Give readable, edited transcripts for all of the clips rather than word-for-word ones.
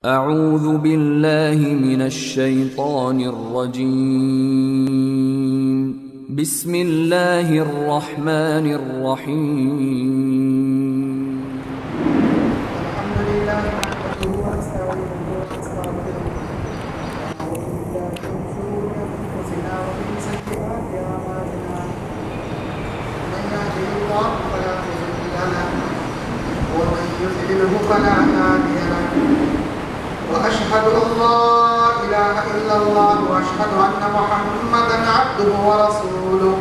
اعوذ باللہ من الشیطان الرجیم بسم اللہ الرحمن الرحیم الحمد لله نحمده ونستعينه ونستغفره ونعوذ بالله من شرور انفسنا ومن سيئات اعمالنا من يهده الله فلا مضل له ومن يضلل فلا هادي له واشهد ان لا اله الا الله واشهد ان محمدا عبده ورسوله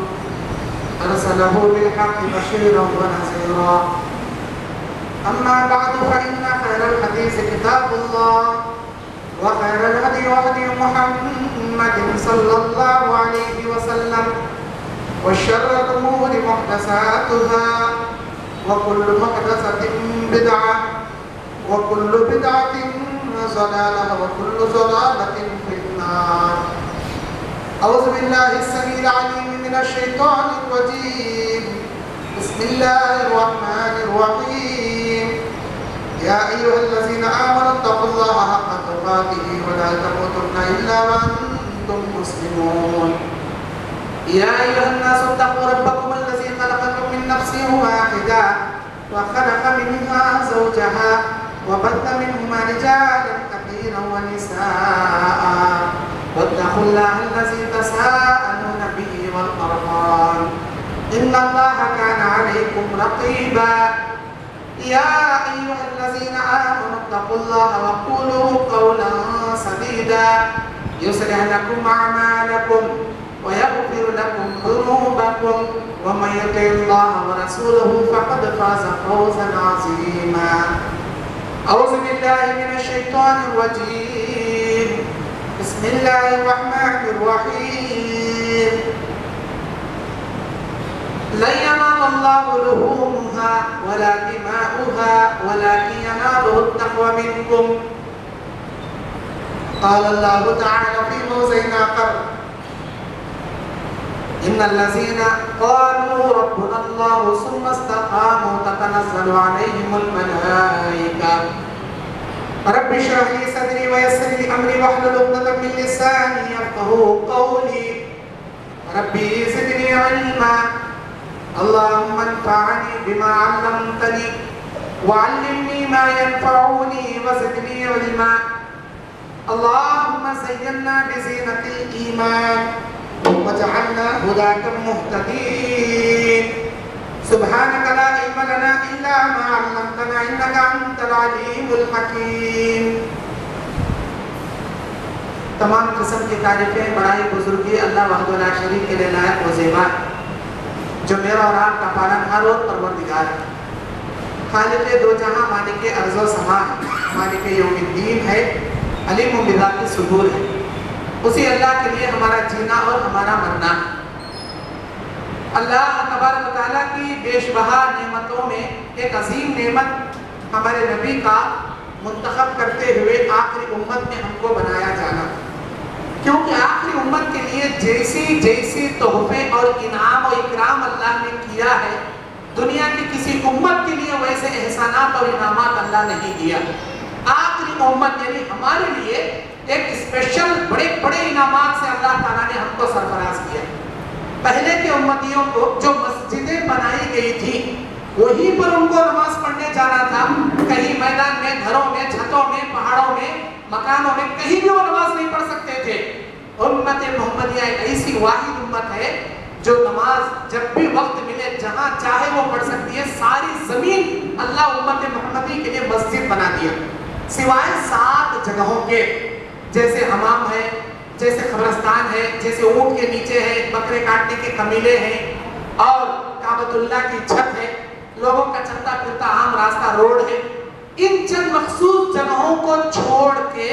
ارسله بالحق بشيرا ونذيرا أما بعد فإن خير الحديث كتاب الله وخير الهدي هدي محمد صلى الله عليه وسلم وشر الأمور محدثاتها وكل محدثة بدعة وكل بدعة ضلالة وكل ضلالة في النار. أعوذ بالله السميع العليم من الشيطان الرجيم. بسم الله الرحمن الرحيم. يا أيها الذين آمنوا اتقوا الله حق تقاته ولا تموتن إلا وأنتم مسلمون. يا أيها الناس اتقوا ربكم الذي خلقكم من نفس واحدة وخلق منها زوجها وبث منهما رجالا كثيرا ونساء واتقوا الله الذي تساءلون به والأرحام إن الله كان عليكم رقيبا. يا أيها الذين آمنوا اتقوا الله وقولوا قولا سديدا يصلح لكم أعمالكم ويغفر لكم ذنوبكم ومن يطع الله ورسوله فقد فاز فوزا عظيما. أعوذ بالله من الشيطان الرجيم. بسم الله الرحمن الرحيم. لن ينال الله لحومها ولا دماؤها ولكن يناله التقوى منكم. قال الله تعالى في موضع آخر إن الذين قالوا ربنا الله ثم استقاموا تتنزل عليهم الملائكة رب اشرح لي صدري ويسر لي أمري واحلل عقدة من لساني يفقهوا قولي ربي زدني علما. اللهم انفعني بما علمتني وعلمني ما ينفعني وزدني علما. اللهم زينا بزينة الإيمان وجعلنا هداة مهتدين. سبحانك لا علم لنا إلا ما علمتنا إنك أنت العليم الحكيم. تمام قسم کی تعریفیں بڑائی بزرگی اللہ وحدہ لا شریک کے لیے لائق و زیبا جو میرا اور آپ کا پالنہار اور پروردگار ہے، خالق دو جہاں، مالک ارض و سما ہے، مالک یوم الدین ہے، علیم بذات الصدور ہے. اسی اللہ کے لیے ہمارا جینا اور ہمارا مرنا ہے. اللہ تبارک و تعالیٰ کی بیش بہا نعمتوں میں ایک عظیم نعمت ہمارے نبی کا منتخب کرتے ہوئے آخری امت میں ہم کو بنایا جانا، کیونکہ آخری امت کے لیے جیسی تحفے اور انعام و اکرام اللہ نے کیا ہے، دنیا کی کسی امت کے لیے ویسے احسانات اور انعامات اللہ نہیں دیا. آخری امت یعنی ہمارے لیے ایک اسپیشل بڑے انعامات سے اللہ تعالیٰ نے ہم کو سرفراز کیا. پہلے کے امتیوں کو جو مسجدیں بنائی گئی تھی وہیں پر ان کو نماز پڑھنے جانا تھا. کہیں میدان میں، گھروں میں، چھتوں میں، پہاڑوں میں، مکانوں میں، کہیں بھی وہ نماز نہیں پڑھ سکتے تھے. امت محمدیہ ایک ایسی واحد امت ہے جو نماز جب بھی وقت ملے جہاں چاہے وہ پڑھ سکتی ہے. ساری زمین اللہ امت محمدی کے لیے مسجد بنا دیا، سوائے 7 جگہوں کے، جیسے حمام ہے، جیسے قبرستان ہے، جیسے اونٹ کے نیچے ہے، بکرے کاٹنے کے قمیلے ہیں، اور کعبۃ اللہ کی چھت ہے، لوگوں کا چلتا پھرتا عام راستہ روڈ ہے. ان چند مخصوص جگہوں کو چھوڑ کے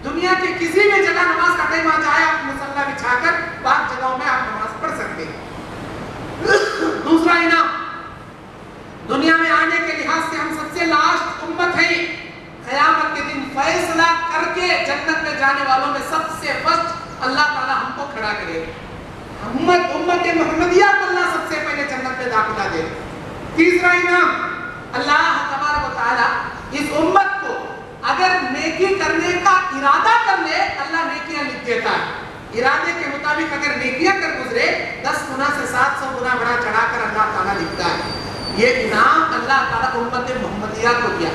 دنیا کے کسی بھی جگہ نماز کا ٹائم آ جائے آپ مصلی بچھا کر 5 جگہوں میں آپ نماز پڑھ سکتے ہیں. دوسرا انعام، دنیا میں آنے کے لحاظ سے ہم سب سے لاسٹ امت ہیں. قیامت کے دن فیصلہ کر کے جنت میں جانے والوں میں سب سے فرسٹ اللہ تعالیٰ ہم کو کھڑا کرے. امت محمدیہ کو اللہ سب سے پہلے جنت میں داخلہ دے. تیسرا انعام، اللہ تبارک و تعالیٰ اس امت کو اگر نیکی کرنے کا ارادہ کر لے اللہ نیکیاں لکھ دیتا ہے. ارادے کے مطابق اگر نیکیاں کر گزرے 10 گنا سے 700 گنا بڑا چڑھا کر اللہ تعالیٰ لکھتا ہے. یہ انعام اللہ تعالیٰ امت محمدیہ کو دیا.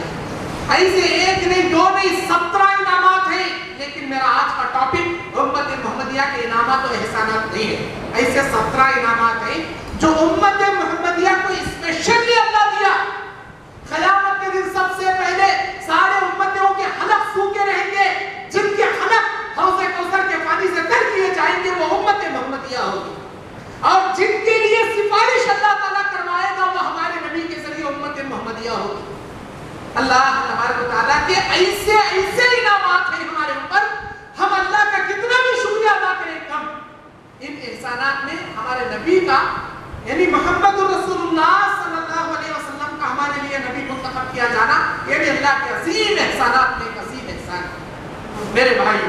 ایسے ایک نہیں دو نہیں 17 انعامات ہیں. لیکن میرا آج کا ٹاپک امت محمدیہ کے انعامات و احسانات نہیں ہے. ایسے 17 انعامات ہیں جو امت محمدیہ کو اسپیشلی اللہ دیا. قیامت کے دن سب سے پہلے سارے امتوں کے حلق سوکھے رہیں گے. جن کے حلق حوض کوثر کے پانی سے تر کیے جائیں گے وہ امت محمدیہ ہوگی. اور جن کے لیے سفارش اللہ تعالیٰ کروائے گا وہ ہمارے نبی کے ذریعے امت محمدیہ ہوگی. اللہ تبارک و تعالیٰ کے ایسے ایسے انعامات ہیں ہمارے اوپر. ہم اللہ کا کتنا بھی شکریہ ادا کریں کم. ان احسانات میں ہمارے نبی کا یعنی محمد رسول اللہ صلی اللہ علیہ وسلم کا ہمارے لیے نبی منتخب کیا جانا یہ بھی اللہ کے عظیم احسانات میں ایک عظیم احسان ہے. میرے بھائی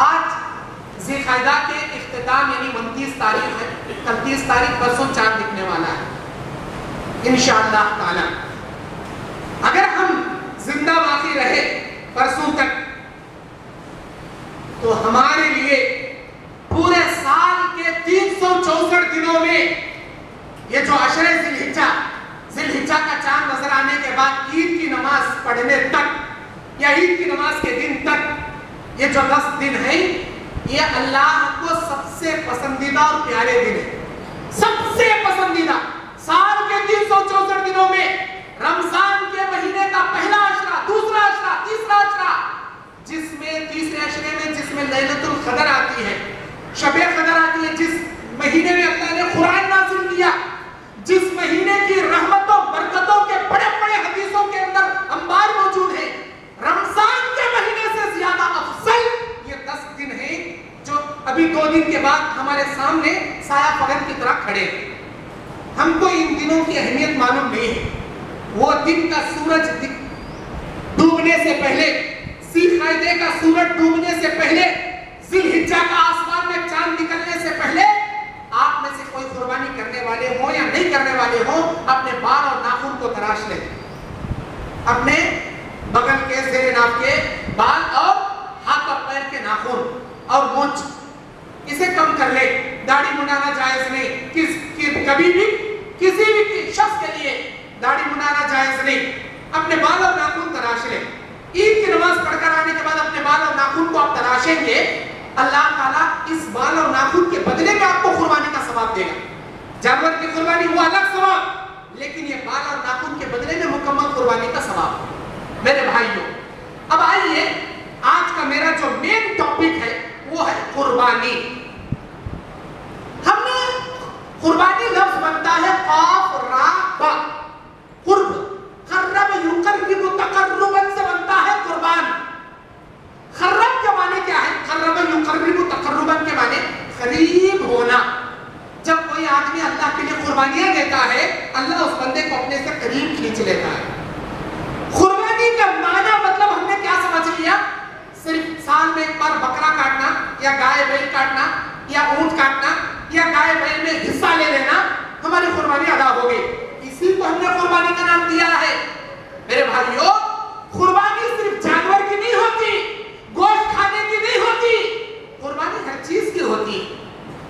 آج ذی القعدہ کے اختتام یعنی 29 تاریخ ہے. 31 تاریخ پرسوں چاند دکھنے والا ہے انشاءاللہ تعالی. اگر ہم زندہ باقی رہے پرسوں تک تو ہمارے لیے پورے سال کے 364 دنوں میں یہ جو عشرے ذی الحجہ کا چاند نظر آنے کے بعد عید کی نماز پڑھنے تک یا عید کی نماز کے دن تک یہ جو 10 دن ہیں یہ اللہ کو سب سے پسندیدہ اور پیارے دن ہیں. سب سے پسندیدہ سال کے 364 دنوں میں رمضان کے مہینے کا پہلا عشرہ, دوسرا عشرہ, تیسرا عشرہ, جس میں تیسرے عشرے میں جس میں لیلۃ القدر آتی ہے, شب قدر آتی ہے, جس مہینے میں اللہ نے قرآن نازل کیا, جس مہینے کی رحمتوں برکتوں کے بڑے بڑے حدیثوں کے اندر انبار موجود ہیں, رمضان کے مہینے سے زیادہ افضل یہ 10 دن ہیں جو ابھی 2 دن کے بعد ہمارے سامنے سایہ پگن کی طرح کھڑے ہیں. ہم کو ان دنوں کی اہمیت معلوم نہیں ہے. وہ دن کا سورج ڈوبنے سے پہلے, ذی القعدہ کا سورج ڈوبنے سے پہلے, ذی الحجہ کا آسمان میں چاند نکلنے سے پہلے آپ میں سے کوئی قربانی کرنے والے ہوں یا نہیں کرنے والے ہوں اپنے بال اور ناخن کو تراش لیں. اپنے بغل کے زیر ناف کے بال اور ہاتھ اور پیر کے ناخن اور مونچھ اسے کم کر لے. داڑھی منڈانا جائز نہیں. کبھی بھی کسی بھی شخص کے لیے داڑھی منڈانا جائز نہیں. اپنے بال اور ناخن تراش لیں. عید کی نماز پڑھ کر آنے کے بعد اپنے بال اور ناخن کو آپ تراشیں گے, اللہ تعالیٰ اس بال اور ناخن کے بدلے میں آپ کو قربانی کا ثواب دے گا. جانور کی قربانی وہ الگ ثواب, لیکن یہ بال اور ناخن کے بدلے میں مکمل قربانی کا ثواب. میرے بھائیوں اب آئیے آج کا میرا جو مین ٹاپک ہے وہ ہے قربانی. ہم نے قربانی لفظ بنتا ہے قاف را با, قرب, قرب یقرب تقربا سے بنتا ہے قربان. قرب کے معنی کیا ہے؟ قرب یقرب تقربا کے معنی قریب ہونا. جب کوئی آدمی اللہ کے لیے قربانیاں دیتا ہے اللہ اس بندے کو اپنے سے قریب کھینچ لیتا ہے. قربانی کا معنی مطلب ہم نے کیا سمجھ لیا؟ صرف سال میں ایک بار بکرا کاٹنا یا گائے بیل کاٹنا یا اونٹ کاٹنا یا گائے بیل میں حصہ لے لینا ہماری قربانی ادا ہو گئی. اسی کو ہم نے قربانی کا نام دیا ہے. میرے بھائیوں قربانی صرف جانور کی نہیں ہوتی, گوشت کھانے کی نہیں ہوتی, قربانی ہر چیز کی ہوتی.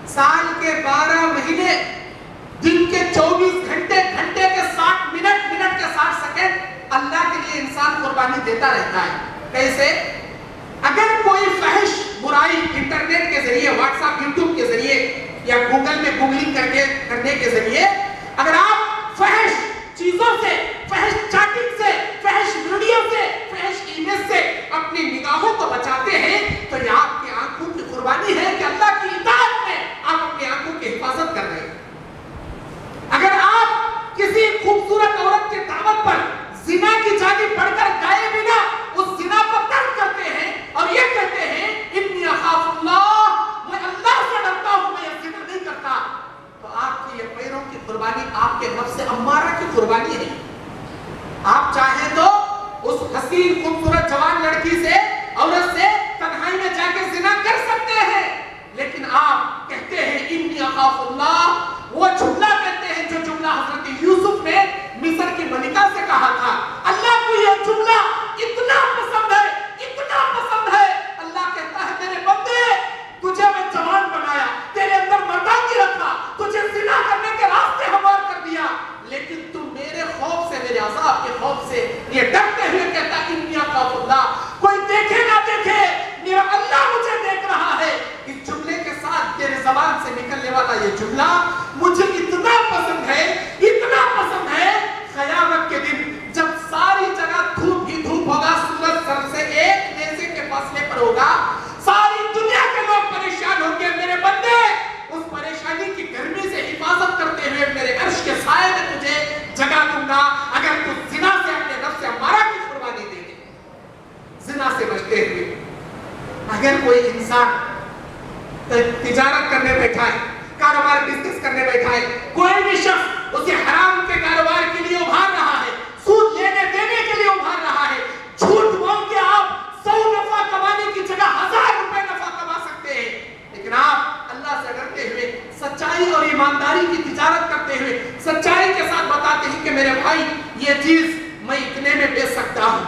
سال کے 12 مہینے, دن کے 24 گھنٹے, گھنٹے کے 60 منٹ, منٹ کے 60 سیکنڈ اللہ کے لیے انسان قربانی دیتا رہتا ہے. کیسے؟ اگر کوئی فحش برائی انٹرنیٹ کے ذریعے, واٹس ایپ, یوٹیوب کے ذریعے یا گوگل میں گوگلنگ کرنے کے ذریعے اگر آپ فحش چیزوں سے, فحش چیٹنگ سے, فحش ویڈیو سے, فحش ای میل سے اپنی نگاہوں کو بچاتے ہیں تو یہ آپ کی آنکھوں کی قربانی ہے کہ اللہ کی اطاعت میں آپ اپنی آنکھوں کی حفاظت کر رہے ہیں. اگر آپ کسی خوبصورت عورت کی دعوت پر زنا کی جانب بڑھ کر گائے بنا اس زنا کو ترک کرتے ہیں اور یہ کہتے ہیں انی اخاف اللہ, میں اللہ سے ڈرتا ہوں, میں یہ زنا نہیں کرتا, تو آپ کی یہ پیروں کی قربانی آپ کے نفس امارہ کی قربانی ہے. آپ چاہیں تو اس حسین خوبصورت جوان لڑکی سے, عورت سے تنہائی میں جا کے زنا کر سکتے ہیں, لیکن آپ کہتے ہیں انی اخاف اللہ. وہ جملہ کہتے ہیں جو جملہ حضرت یوسف نے مصر کی ملکہ سے کہا تھا. اللہ کو یہ جملہ اتنا پسند ہے، اتنا پسند ہے۔ اللہ کہتا ہے میرے بندے تجھے میں جوان بنایا، تیرے اندر مردانگی رکھا، تجھے زنا کرنے کے راستے ہموار کر دیا، لیکن تم میرے خوف سے، میرے عذاب کے خوف سے یہ ڈرتے ہوئے کہتا انی اخاف اللہ، کوئی دیکھے نہ دیکھے میرا اللہ مجھے دیکھ رہا ہے۔ اس جملے کے ساتھ تیرے زبان سے نکلنے والا یہ جملہ مجھے اتنا پسند ہے، اتنا پسند ہے، قیامت کے دن جب ساری جگہ دھوپ ہی دھوپ ہوگا، سورج سر سے ایک نیزے کے فاصلے پر ہوگا، ساری دنیا کے لوگ پریشان ہوں گے، میرے بندے اس پریشانی کی گرمی سے حفاظت کرتے ہوئے میرے عرش کے سائے میں تجھے جگہ دوں گا اگر تو زنا سے اپنے نفس امارہ کی قربانی دے دے۔ زنا سے بچتے ہوئے اگر کوئی انسان تجارت کرنے بیٹھا ہے، کاروبار بزنس کرنے بیٹھا ہے، کوئی بھی شخص اسے حرام کے کاروبار کے لیے ابھار رہا ہے، سود لینے دینے کے لیے ابھار رہا ہے، جھوٹ بول کے آپ 100 نفع کمانے کی جگہ 1000 روپے نفع کما سکتے ہیں، لیکن آپ اللہ سے ڈرتے ہوئے سچائی اور ایمانداری کی تجارت کرتے ہوئے سچائی کے ساتھ بتاتے ہیں کہ میرے بھائی یہ چیز میں اتنے میں بیچ سکتا ہوں،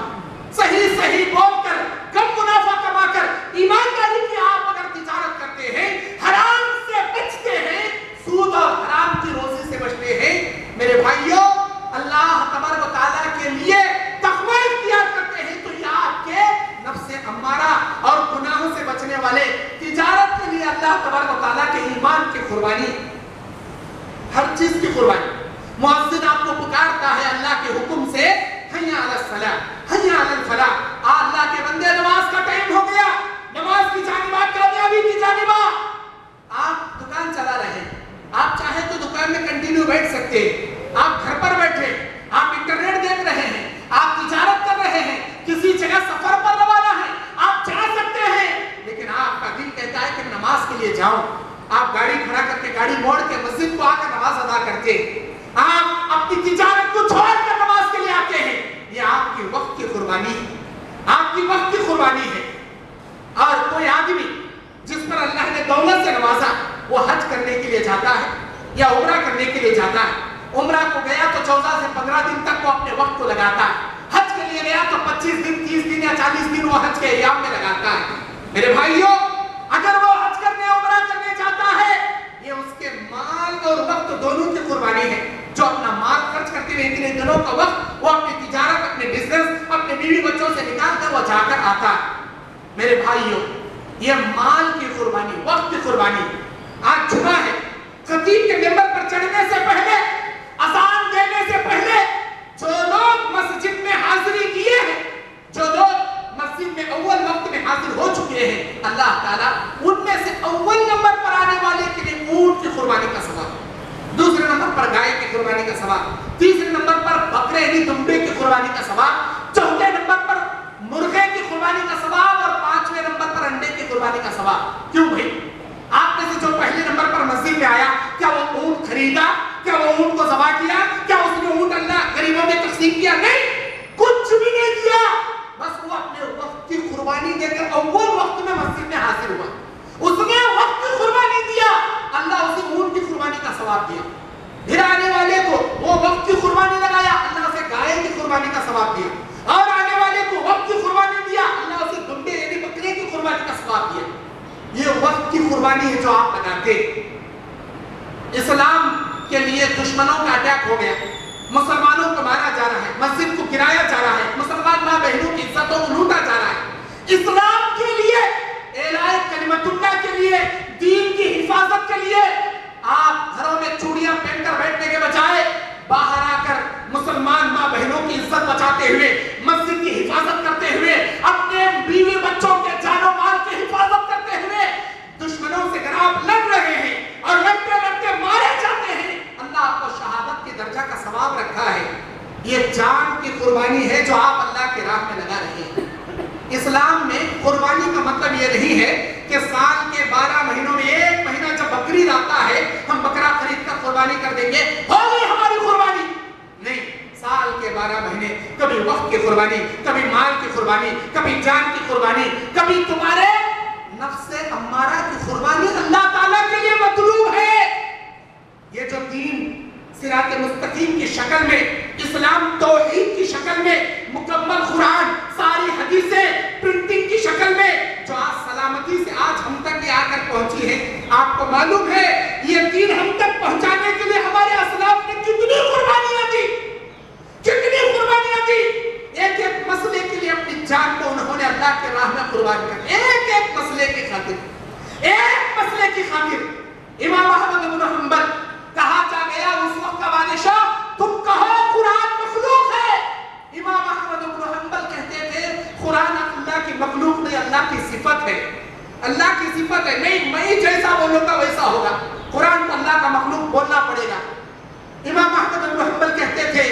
صحیح صحیح بول کر کم منافع کما کر ایمانداری کی آپ اگر تجارت کرتے ہیں، حرام سے بچتے ہیں، سود اور حرام کی روزی سے بچتے ہیں، میرے بھائیوں اللہ تبارک و تعالیٰ کے لیے تقوی اختیار کرتے ہیں تو یہ آپ کے نفس امارہ اور گناہوں سے بچنے والے تجارت کے لیے اللہ تبارک و تعالیٰ کے ایمان کی قربانی، ہر چیز کی قربانی۔ مؤذن آپ کو پکارتا ہے اللہ کے حکم سے، حی علی الصلاۃ حی علی الفلاح، اللہ کے بندے نماز کا ٹائم ہو گیا، نماز کی جانب آ، کامیابی کی جانب آ۔ آپ دکان چلا رہے ہیں، آپ چاہیں تو دکان میں کنٹینیو بیٹھ سکتے ہیں، آپ گھر پر بیٹھے، آپ انٹرنیٹ دیکھ رہے ہیں، آپ تجارت کر رہے ہیں، کسی جگہ سفر پر روانہ ہیں، آپ جا سکتے ہیں، لیکن آپ کا دل کہتا ہے کہ نماز کے لیے جاؤں، آپ گاڑی کھڑا کر کے، گاڑی موڑ کے مسجد کو آ کر نماز ادا کرتے، آپ اپنی تجارت کو چھوڑ کر نماز کے لیے آتے ہیں، یہ آپ کی وقت کی قربانی ہے، آپ کی وقت کی قربانی ہے۔ اور کوئی آدمی جس پر اللہ نے دولت سے نوازا وہ حج کرنے کے لیے جاتا ہے یا عمرہ کرنے کے لیے جاتا ہے، عمرہ کو گیا تو 14 سے 15 دن تک وہ اپنے وقت کو لگاتا ہے، حج کے لیے گیا تو 25 دن 30 دن یا 40 دن وہ حج کے ایام میں لگاتا ہے۔ میرے بھائیوں اگر وہ حج کرنے عمرہ کرنے جاتا ہے یہ اس کے مال اور وقت دونوں کی قربانی ہے، جو اپنا مال خرچ کرتے ہوئے اتنے دنوں کا وقت وہ اپنی تجارت، اپنے بزنس، اپنے بیوی بچوں سے نکال کر وہ جا کر آتا ہے۔ میرے بھائیوں یہ مال کی قربانی، وقت کی قربانی آج جمعہ ہے، خطیب کے منبر پر چڑھنے سے پہلے، اذان دینے سے پہلے جو لوگ مسجد میں حاضری کیے ہیں، جو لوگ مسجد میں اول وقت میں حاضر ہو چکے ہیں، اللہ تعالیٰ ان میں سے اول نمبر پر آنے والے کے لیے اونٹ کی قربانی کا ثواب، دوسرے نمبر پر گائے کی قربانی کا ثواب، تیسرے نمبر پر بکرے یعنی دمبے کی قربانی کا ثواب، چوتھے نمبر پر مرغے کی قربانی کا ثواب اور 5ویں نمبر پر انڈے کی قربانی کا ثواب۔ کیوں بھائی؟ آپ میں سے جو پہلے نمبر پر مسجد میں آیا کیا وہ اونٹ خریدا؟ کیا وہ اونٹ کو ذبح کیا؟ کیا اس نے اونٹ اللہ غریبوں میں تقسیم کیا؟ نہیں، کچھ بھی نہیں کیا، بس وہ اپنے وقت کی قربانی دے کر اول وقت میں مسجد میں حاضر ہوا، اس نے وقت کی قربانی دیا، اللہ اسے اونٹ کی قربانی کا ثواب دیا۔ پھر آنے والے کو وہ وقت کی قربانی لگایا، اللہ اسے گائے کی قربانی کا ثواب دیا، اور آنے والے کو وقت کی قربانی دیا، اللہ اسے دمبے یعنی بکرے کی قربانی کا ثواب دیا۔ یہ وقت کی قربانی ہے جو آپ لگاتے۔ اسلام کے لیے دشمنوں کا اٹیک ہو گیا، مسلمانوں کو مارا جا رہا ہے، مسجد کو گرایا جا رہا ہے، مسلمان ماں بہنوں کی عزتوں کو لوٹا جا رہا ہے۔ اسلام کے لیے، اعلاء کلمت اللہ کے لیے، دین کی حفاظت کے لیے آپ گھروں میں چوڑیاں پہن کر بیٹھنے کے بجائے باہر آ کر مسلمان ماں بہنوں کی عزت بچاتے ہوئے، مسجد کی حفاظت کرتے ہوئے، اپنے بیوی بچوں کے جان و مال کی حفاظت کرتے ہوئے دشمنوں سے اگر آپ لڑ رہے ہیں اور لڑتے لڑتے مارے جاتے ہیں، اللہ آپ کو شہادت کے درجہ کا ثواب رکھا ہے۔ یہ جان کی قربانی ہے جو آپ اللہ کے راہ میں لگا رہے ہیں۔ اسلام میں قربانی کا مطلب یہ نہیں ہے کہ سال کے 12 مہینوں میں ایک مہینہ جب بقرعید آتا ہے ہم بکرا خرید کر قربانی کر دیں گے، ہو گئی ہماری قربانی۔ نہیں، سال کے 12 مہینے کبھی وقت کی قربانی، کبھی مال کی قربانی، کبھی جان کی قربانی، کبھی تمہارے نفس امارہ کی قربانی اللہ تعالیٰ کے لیے مطلوب ہے۔ یہ جو دین صراط مستقیم کی شکل میں، اسلام توحید کی شکل میں مکمل قرآن، ساری حدیثیں پرنٹنگ کی شکل میں جو آج سلامتی سے آج ہم تک یہ آ کر پہنچی ہیں. آپ کو معلوم ہے یہ دین ہم تک پہنچانے کے لیے ہمارے اسلاف نے کتنی قربانیاں دی، کتنی قربانیاں دی. ایک ایک مسئلے کے لیے اپنی جان کو انہوں نے اللہ کے راہ میں قربان کر، ایک ایک مسئلے کی خاطر، ایک مسئلے کی خاطر. امام احمد بن حنبل کہا جا گیا اس وقت کا بادشاہ، تم کہو قرآن مخلوق ہے. امام احمد بن حنبل کہتے تھے قرآن اللہ کی مخلوق نہیں، اللہ کی صفت ہے، اللہ کی صفت ہے. نہیں میں جیسا بولوں گا ویسا ہوگا، قرآن کو اللہ کا مخلوق بولنا پڑے گا. امام احمد بن حنبل کہتے تھے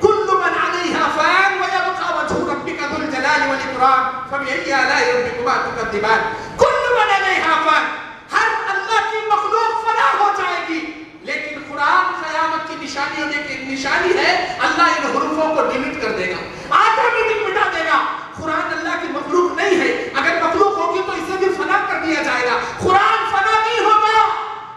کل من علیہا فان ویبقى وجہ ربک ذو الجلال والاکرام فبأی آلاء ربکما تکذبان. کل من علیہا فان، ہر اللہ کی مخلوق فنا ہو جائے گی، لیکن قرآن قیامت کی نشانیوں میں ایک نشانی ہے، اللہ ان حروفوں کو ڈیلیٹ کر دے گا، آٹومیٹک مٹا دے گا. قرآن اللہ کی مخلوق نہیں ہے، اگر مخلوق ہوگی تو اسے بھی فنا کر دیا جائے گا. قرآن فنا نہیں ہوگا،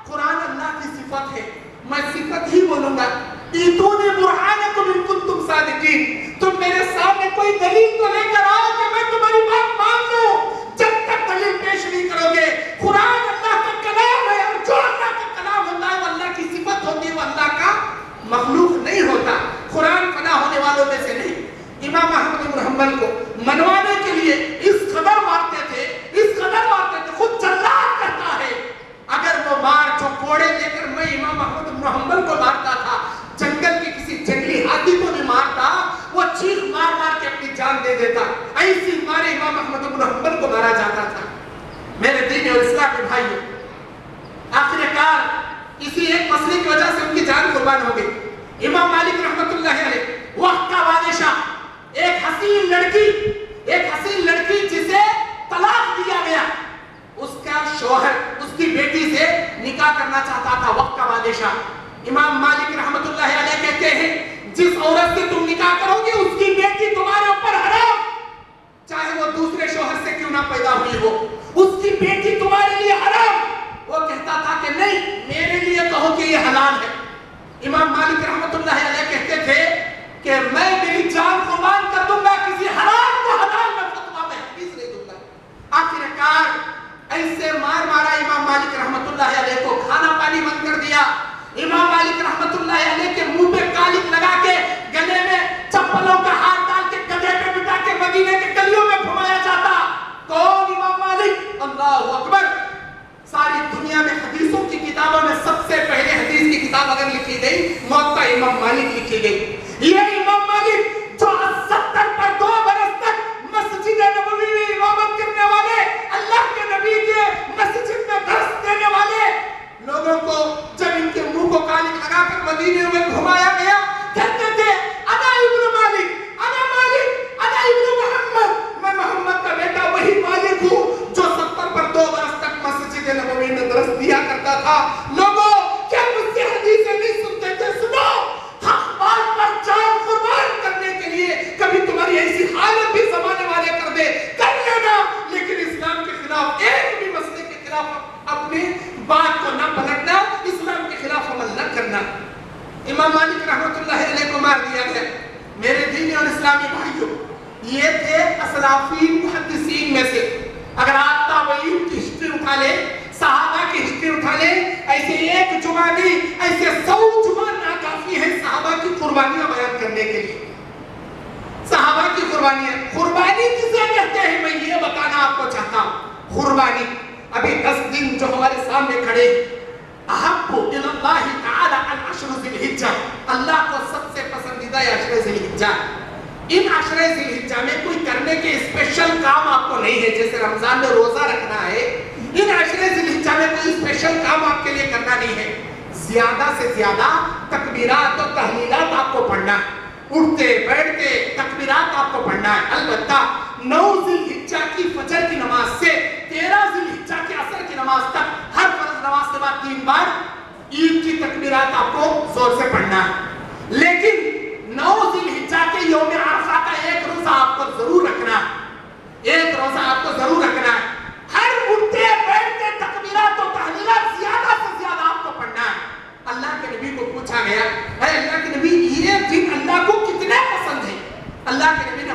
قرآن اللہ کی صفت ہے. میں صفت ہی بولوں گا. ایتونی برہانکم ان کنتم صادقین، تم میرے سامنے کوئی دلیل تو لے کر آؤ کہ میں تمہاری بات مان لوں. جب تک دلیل پیش نہیں کرو گے، قرآن اللہ کا کلام ہے، اور جو اللہ کا کلام ہوتا ہے وہ اللہ کی صفت ہوتی ہے، وہ اللہ کا مخلوق نہیں ہوتا. قرآن فنا ہونے والوں میں سے نہیں. امام احمد بن حنبل کو منوانے کے لیے اس قدر مارتے تھے، اس قدر مارتے تھے، خود جلاد کہتا ہے اگر وہ مار جو کوڑے لے کر میں امام احمد بن حنبل کو مارتا تھا، جنگل کے کسی جنگلی ہاتھی کو بھی مارتا، وہ چیخ مار مار کے اپنی جان دے دیتا. ایسی مارے امام احمد بن حنبل کو مارا جاتا تھا. میرے دین اور اسلام کے بھائیوں، آخر کار اسی ایک مسئلے کی وجہ سے ان کی جان قربان ہو گئی. امام مالک رحمت اللہ علیہ وقت کا بادشاہ، ایک حسین لڑکی جسے طلاق دیا گیا، اس کا شوہر اس کی بیٹی سے نکاح کرنا چاہتا تھا. وقت کا بادشاہ امام مالک رحمت اللہ علیہ کہتے ہیں جس عورت سے تم نکاح کرو گے اس کی بیٹی تمہارے اوپر حرام، چاہے وہ دوسرے شوہر سے کیوں نہ پیدا ہوئی ہو، اس کی بیٹی تمہارے لیے حرام. وہ کہتا تھا کہ نہیں میرے لیے کہو کہ یہ حلال ہے. امام مالک رحمت اللہ علیہ کہتے تھے کہ میں میری جان قربان کر دوں گا، کسی حرام کو حلال میں فتویٰ میں حدیث نہیں دوں گا. آخر کار ایسے مار مارا امام مالک رحمت اللہ علیہ کو، کھانا پانی بند کر دیا. امام مالک رحمت اللہ علیہ کے منہ پہ کالک لگا کے، گلے میں چپلوں کا ہاتھ ڈال کے، گدھے پہ بٹھا کے مدینے کے گلیوں میں گھمایا جاتا. کون؟ امام مالک. اللہ اکبر. ساری دنیا میں حدیثوں کی کتابوں میں سب سے پہلے حدیث کی کتاب اگر لکھی گئی موطا امام مالک لکھی گئی. یہ امام مالک جو 70 پر 2 برس تک مسجد نبوی میں امامت کرنے والے، اللہ کے نبی کے مسجد میں درس دینے والے لوگوں کو جب ان کے منہ کو کالک لگا کر مدینے میں گھمایا گیا، کہتے تھے انا ابن مالک، انا مالک، انا ابن محمد، میں محمد کا بیٹا وہی مالک ہوں جو 70 پر 2 برس تک مسجد نبوی میں درس دیا کرتا تھا. لوگوں کیا مجھ سے حدیثیں نہیں سنتے تھے؟ سنو، حق بات پر جان قربان کرنے کے لیے کبھی تمہاری ایسی حالت بھی زمانے والے کر دے کر لینا، لیکن اسلام کے خلاف ایک بھی مسئلے کے خلاف اپنی بات کو نہ پلٹنا، اسلام کے خلاف عمل نہ کرنا. امام مالک رحمت اللہ علیہ کو مار دیا گیا. میرے دینی اور اسلامی بھائیوں، یہ تھے اسلافین محدثین میں سے. اگر آپ تابعین کی ہسٹری اٹھا لیں، صحابہ کی ہسٹری اٹھا لیں، ایسے ایک جمعہ نہیں، ایسے 100 جمعہ ناکافی ہیں صحابہ کی قربانیاں بیان کرنے کے لیے. صحابہ کی قربانیاں، قربانی کسے کہتے ہیں میں یہ بتانا آپ کو چاہتا ہوں. قربانی ابھی 10 دن جو ہمارے سامنے کھڑے، احب الی اللہ تعالی العشر ذی الحجہ، اللہ کو سب سے پسندیدہ عشر ذی الحجہ. ان عشر ذی الحجہ میں کوئی کرنے کے اسپیشل کام آپ کو نہیں ہے، جیسے رمضان میں روزہ رکھنا ہے. ان عشر ذی الحجہ میں کوئی اسپیشل کام آپ کے لیے کرنا نہیں ہے. زیادہ سے زیادہ تکبیرات و تحلیلات آپ کو پڑھنا ہے، اٹھتے بیٹھتے تکبیرات آپ کو پڑھنا ہے. البتہ 9 ذی الحجہ کی فجر کی نماز سے 13 ذی الحجہ کی عصر کی نماز تک ہر فرض نماز کے بعد 3 بار عید کی تکبیرات آپ کو زور سے پڑھنا ہے. لیکن 9 ذی الحجہ کے یوم عرفہ کا ایک روزہ آپ کو ضرور رکھنا ہے، ایک روزہ آپ کو ضرور رکھنا ہے. ہر اٹھتے بیٹھتے تکبیرات و تحلیلات زیادہ سے زیادہ آپ کو پڑھنا ہے. اللہ کے نبی کو پوچھا گیا، اے اللہ کے نبی یہ دن اللہ کو کتنے پسند ہے؟ اللہ کے نبی نے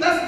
10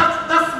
10-10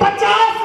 50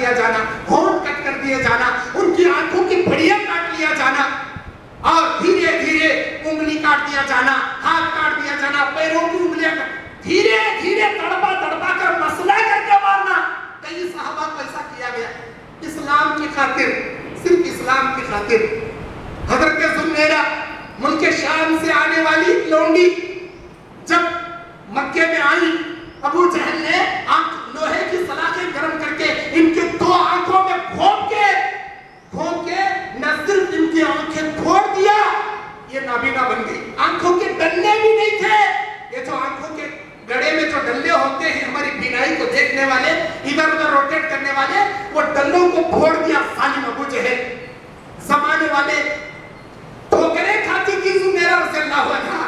دیا جانا, ہونٹ کٹ کر دیا جانا, ان کی آنکھوں کی بڑیاں کاٹ لیا جانا, اور دھیرے دھیرے انگلی کاٹ دیا جانا, ہاتھ کاٹ دیا جانا, پیروں کی انگلیاں دھیرے دھیرے تڑپا تڑپا کر مسئلہ کر کے مارنا. کئی صحابہ کو ایسا کیا گیا اسلام کی خاطر, صرف اسلام کی خاطر. حضرت زنیرہ ملک شام سے آنے والی لونڈی جب مکے میں آئی, ابو جہل نے لوہے کی سلاخیں گرم کر کے ان کے دو آنکھوں میں گھونپ کے نہ صرف ان کی آنکھیں پھوڑ دیا, یہ نابینا بن گئی. آنکھوں کے ڈلے بھی نہیں تھے, یہ جو آنکھوں کے گڑے میں جو ڈلے ہوتے ہیں ہماری بینائی کو دیکھنے والے, ادھر ادھر روٹیٹ کرنے والے, وہ ڈلوں کو پھوڑ دیا ظالم ابو جہل. زمانے والے ٹھوکریں کھاتی تھی زنیرہ رضی اللہ عنہا,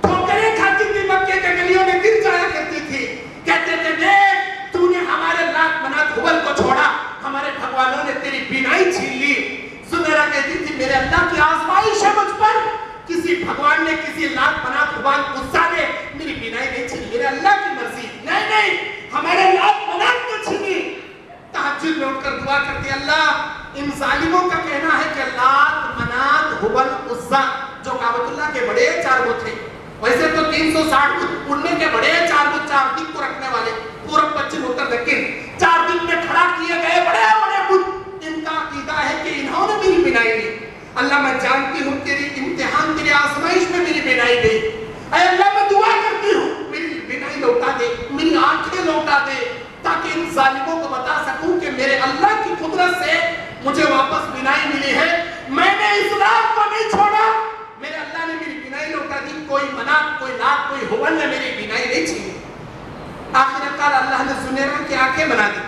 ٹھوکریں کھاتی تھی, مکے کے گلیوں میں گر جایا کرتی تھی. کہتے تھے دیکھ تو نے ہمارے لات منات ہبل کو چھوڑا, ہمارے بھگوانوں نے تیری بینائی چھین لی. زنیرہ کہتی تھی میرے اللہ کی آزمائش ہے مجھ پر, کسی بھگوان نے, کسی لات منات ہبل غصہ نے میری بینائی نہیں چھینی, میرے اللہ کی مرضی. نہیں ہمارے لات منات نے چھینی. تہجد میں اٹھ کر دعا کرتی, اللہ ان ظالموں کا کہنا ہے کہ لات منات ہبل عزا جو کعبۃ اللہ کے بڑے چار بت تھے, ویسے تو 360 بت, ان میں کے بڑے چار بت, چار دن کو رکھنے والے, پورب پچھم اتر دکن, 4 دن میں کھڑا کیے گئے بڑے بڑے بت, ان کا عقیدہ ہے کہ انہوں نے میری بینائی لی. اللہ میں جانتی ہوں تیری امتحان, تیری آزمائش میں میری بینائی گئی. اے اللہ میں دعا کرتی ہوں میری بینائی لوٹا دے, میری آنکھیں لوٹا دے, تاکہ ان ظالموں کو بتا سکوں کہ میرے اللہ کی قدرت سے مجھے واپس بینائی ملی ہے, میں نے اسلام کو نہیں چھوڑا, میرے اللہ نے میری بینائی لوٹا دی. کوئی منات, کوئی لات, کوئی ہبل نے میری بینائی نہیں چھینی. آخرکار اللہ نے زنیرہ کی آنکھیں بنا دی.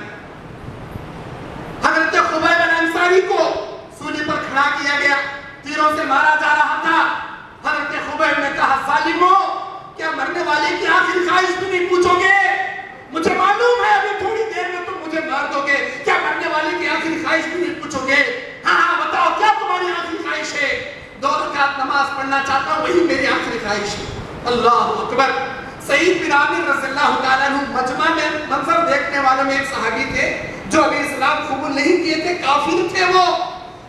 حضرت خبیب الانصاری کو سولی پر کھڑا کیا گیا, تیروں سے مارا جا رہا تھا. حضرت خبیب نے کہا ظالموں, کیا مرنے والے کی آخری خواہش بھی نہیں پوچھو گے؟ مجھے معلوم ہے ابھی تھوڑی دیر میں تم مجھے مار دو گے, کیا مرنے والے کی آخری خواہش بھی نہیں پوچھو گے؟ ہاں بتاؤ کیا تمہاری آخری خواہش ہے؟ 2 رکعت نماز پڑھنا چاہتا ہوں, وہی میری آخری خواہش ہے. اللہ اکبر. سعید بن عامر رضی اللہ تعالیٰ عنہ مجمع میں منظر دیکھنے والوں میں ایک صحابی تھے جو ابھی اسلام قبول نہیں کیے تھے, کافر تھے, وہ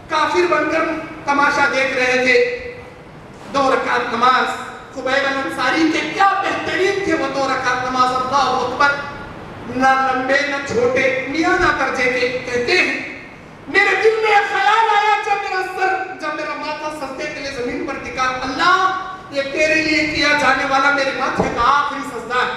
کافر بن کر تماشا دیکھ رہے تھے. 2 رکعت نماز, خبیب الانصاری کے کیا بہترین تھے وہ 2 رکعت نماز. اللہ اکبر. نہ لمبے نہ چھوٹے, میاں نہ درجے کے. کہتے ہیں میرے دل میں خیال آیا جب میرا ماتھا سجدے کے لیے زمین پر ٹکا, اللہ یہ تیرے لیے کیا جانے والا میرے ماتھے کا آخری سجدہ ہے.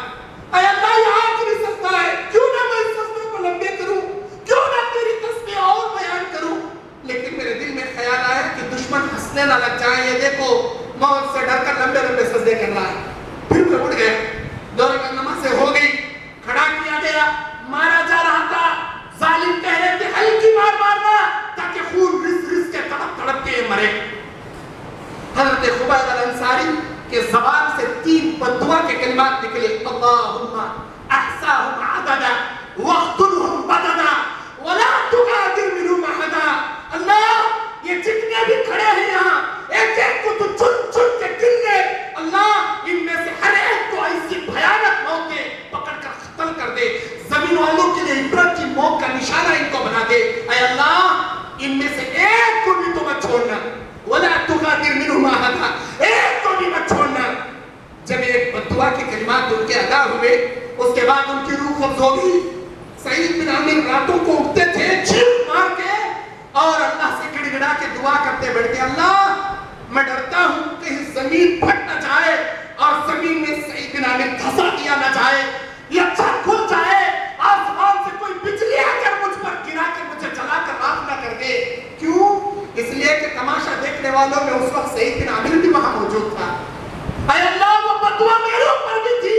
اے اللہ یہ آخری سجدہ ہے, کیوں نہ میں اس سجدے کو لمبے کروں, کیوں نہ تیری تسبیح اور بیان کروں. لیکن میرے دل میں خیال آیا کہ دشمن ہنسنے نہ لگ جائیں, یہ دیکھو موت سے ڈر کر لمبے لمبے سجدے کر رہا ہے. پھر میں اٹھ گیا, 2 رکعت نماز سے ہو گئی, کھڑا کیا گیا, مارا جا رہا تھا. ظالم کہہ رہے تھے ہلکی مار مارنا تاکہ خون رس رس کے تڑپ تڑپ کے مرے. حضرت خبیب الانصاری کے زبان سے 3 بددعا کے کلمات نکلے, اللہم احصاہم عددا واقتلہم بددا ولا تغادر منہم احدا. اللہ یہ جتنے بھی کھڑے ہیں یہاں, ایک ایک کو تو چن چن کے گن لے. اللہ ان میں سے ہر ایک کو ایسی بھیانک موت دے, پکڑ کر قتل کر دے, زمین والوں کے لیے عبرت کی موت کا نشانہ ان کو بنا دے. اے اللہ ان میں سے ایک کو بھی تو مت چھوڑنا, ولا تغادر منہم احدا, ایک کو بھی مت چھوڑنا. جب ایک بددعا کے کلمات ان کے ادا ہوئے, اس کے بعد ان کی روح قبض ہو گئی. سعید بن عامر راتوں کو اٹھتے تھے چیخ مار کے اور اللہ سے گڑ گڑا کے دعا کرتے بیٹھتے, اللہ میں ڈرتا ہوں کہیں زمین پھٹ نہ جائے اور زمین میں سعید بن عامر دھسا دیا نہ جائے, یا چھت کھل جائے, آسمان سے کوئی بجلی آ کر مجھ پر گرا کر مجھے جلا کر راکھ نہ کر دے. کیوں؟ اس لیے کہ تماشا دیکھنے والوں میں اس وقت سعید بن عامر بھی وہاں موجود تھا. اے اللہ وہ بددعا میرے اوپر بھی تھی,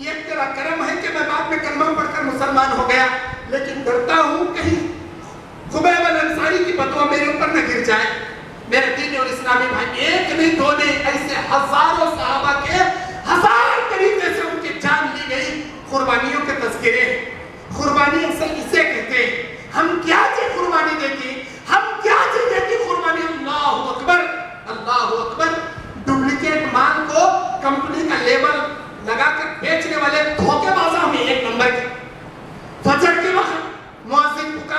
یہ تیرا کرم ہے کہ میں بعد میں کلمہ پڑھ کر مسلمان ہو گیا, لیکن ڈرتا ہوں کہیں خبیب الانصاری کی بددعا میرے اوپر نہ گر جائے. میرے دینی اور اسلامی بھائی, ایک نہیں دو نہیں, ایسے ہزاروں صحابہ کے 1000 طریقے سے ان کی جان لی گئی. قربانیوں کے تذکرے, قربانی اصل اسے کہتے ہیں. ہم کیا چیز قربانی دیتی, ہم کیا چیز دیتی قربانی. اللہ اکبر, اللہ اکبر. ڈپلیکیٹ مال کو کمپنی کا لیبل لگا کر بیچنے والے دھوکے بازوں میں 1 نمبر کے. فجر کے وقت مؤذن پکار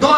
2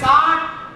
60